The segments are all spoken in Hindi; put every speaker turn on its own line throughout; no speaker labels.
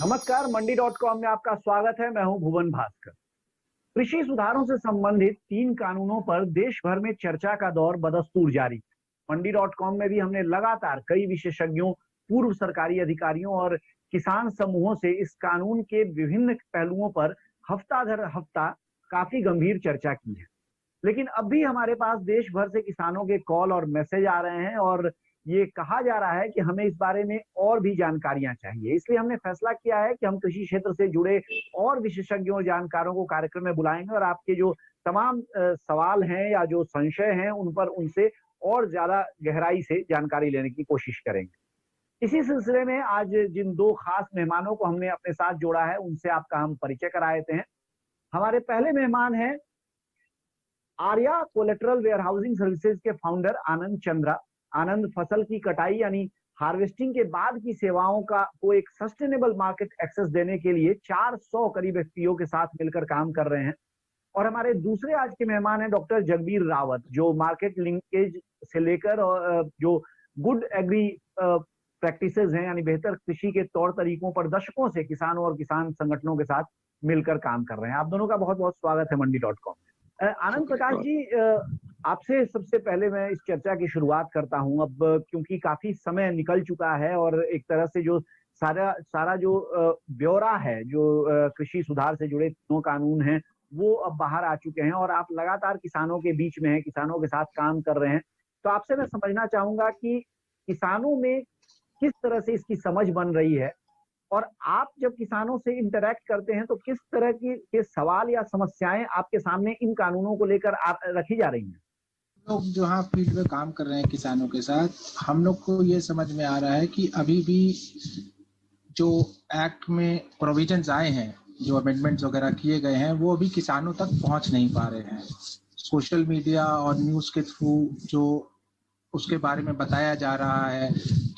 नमस्कार, मंडी.com में आपका स्वागत है। मैं हूं भुवन भास्कर। कृषि सुधारों से संबंधित 3 कानूनों पर देश भर में चर्चा का दौर बदस्तूर जारी। मंडी.com में भी हमने लगातार कई विशेषज्ञों, पूर्व सरकारी अधिकारियों और किसान समूहों से इस कानून के विभिन्न पहलुओं पर हफ्ता दर हफ्ता काफी गंभीर चर्चा की है। लेकिन अब भी हमारे पास देश भर से किसानों के कॉल और मैसेज आ रहे हैं और ये कहा जा रहा है कि हमें इस बारे में और भी जानकारियां चाहिए। इसलिए हमने फैसला किया है कि हम कृषि क्षेत्र से जुड़े और विशेषज्ञों और जानकारों को कार्यक्रम में बुलाएंगे और आपके जो तमाम सवाल हैं या जो संशय हैं उन पर उनसे और ज्यादा गहराई से जानकारी लेने की कोशिश करेंगे। इसी सिलसिले में आज जिन 2 खास मेहमानों को हमने अपने साथ जोड़ा है उनसे आपका हम परिचय करा देते हैं। हमारे पहले मेहमान हैं आर्या कोलेटरल वेयरहाउसिंग सर्विसेज के फाउंडर आनंद चंद्रा। आनंद फसल की कटाई यानी हार्वेस्टिंग के बाद की सेवाओं को एक सस्टेनेबल मार्केट एक्सेस देने के लिए 400 करीब एफपीओ के साथ मिलकर काम कर रहे हैं। और हमारे दूसरे आज के मेहमान हैं डॉक्टर जगबीर रावत, जो मार्केट लिंकेज से लेकर और जो गुड एग्री प्रैक्टिसेस हैं यानी बेहतर कृषि के तौर तरीकों पर दशकों से किसानों और किसान संगठनों के साथ मिलकर काम कर रहे हैं। आप दोनों का बहुत बहुत स्वागत है मंडी.com। आनंद प्रकाश जी, आपसे सबसे पहले मैं इस चर्चा की शुरुआत करता हूं। अब क्योंकि काफी समय निकल चुका है और एक तरह से जो सारा जो ब्यौरा है, जो कृषि सुधार से जुड़े 3 कानून हैं, वो अब बाहर आ चुके हैं और आप लगातार किसानों के बीच में हैं, किसानों के साथ काम कर रहे हैं। तो आपसे मैं समझना चाहूंगा कि किसानों में किस तरह से इसकी समझ बन रही है और आप जब किसानों से इंटरेक्ट करते हैं तो किस तरह के सवाल या समस्याएं आपके सामने इन कानूनों को लेकर रखी जा रही हैं?
लोग जो हाँ फील्ड में काम कर रहे हैं किसानों के साथ, हम लोग को ये समझ में आ रहा है कि अभी भी जो एक्ट में प्रोविजंस आए हैं, जो अमेंडमेंट्स वगैरह किए गए हैं, वो अभी किसानों तक पहुंच नहीं पा रहे हैं। सोशल मीडिया और न्यूज़ के थ्रू जो उसके बारे में बताया जा रहा है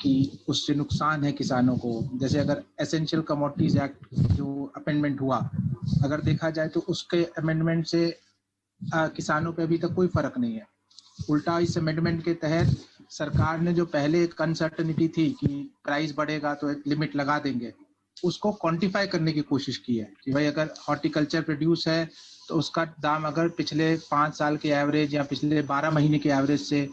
कि उससे नुकसान है किसानों को। जैसे अगर एसेंशियल कमोडिटीज एक्ट जो अमेंडमेंट हुआ, अगर देखा जाए तो उसके अमेंडमेंट से किसानों पे अभी तक कोई फर्क नहीं है। उल्टा इस अमेंडमेंट के तहत सरकार ने जो पहले एक अनसर्टेनिटी थी कि प्राइस बढ़ेगा तो एक लिमिट लगा देंगे, उसको क्वांटिफाई करने की कोशिश की है कि भाई अगर हॉर्टिकल्चर प्रोड्यूस है तो उसका दाम अगर पिछले 5 साल के एवरेज या पिछले 12 महीने के एवरेज से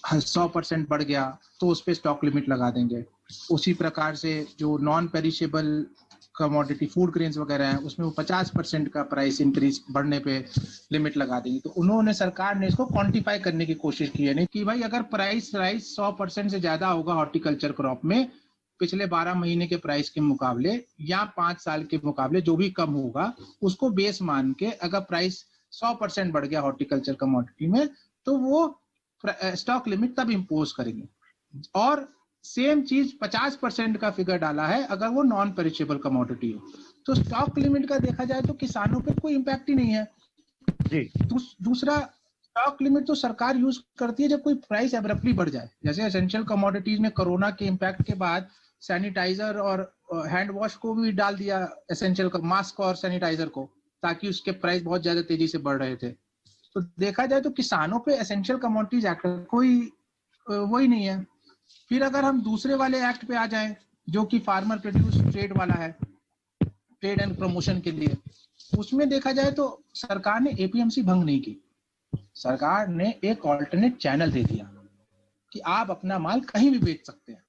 100% बढ़ गया तो उस पर स्टॉक लिमिट लगा देंगे। उसी प्रकार से जो non perishable commodity food grains वगैरह हैं उसमें वो 50% का प्राइस इंक्रीज बढ़ने पे लिमिट लगा देंगे। तो उन्होंने सरकार ने इसको क्वांटिफाई करने की कोशिश की है, नहीं कि भाई अगर प्राइस राइस 100% से ज्यादा होगा हॉर्टिकल्चर क्रॉप में पिछले 12 महीने के प्राइस के मुकाबले या 5 साल के मुकाबले जो भी कम होगा उसको बेस मान के अगर प्राइस 100% बढ़ गया हॉर्टिकल्चर कमोडिटी में तो वो स्टॉक लिमिट तब इम्पोज करेंगे। और सेम चीज 50% का फिगर डाला है अगर वो नॉन पेरिशेबल कमोडिटी हो। तो स्टॉक लिमिट का देखा जाए तो किसानों पे कोई इम्पैक्ट ही नहीं है जी। दूसरा, स्टॉक लिमिट तो सरकार यूज करती है जब कोई प्राइस एब्रप्टली बढ़ जाए। जैसे एसेंशियल कमोडिटीज में कोरोना के इम्पैक्ट के बाद सैनिटाइजर और हैंड वॉश को भी डाल दिया, एसेंशियल मास्क और सैनिटाइजर को, ताकि उसके प्राइस बहुत ज्यादा तेजी से बढ़ रहे थे। तो देखा जाए तो किसानों पे एसेंशियल कमोडिटीज एक्ट कोई वही नहीं है। फिर अगर हम दूसरे वाले एक्ट पे आ जाएं जो कि फार्मर प्रोड्यूस ट्रेड वाला है, ट्रेड एंड प्रमोशन के लिए, उसमें देखा जाए तो सरकार ने एपीएमसी भंग नहीं की। सरकार ने एक ऑल्टरनेट चैनल दे दिया कि आप अपना माल कहीं भी बेच सकते हैं।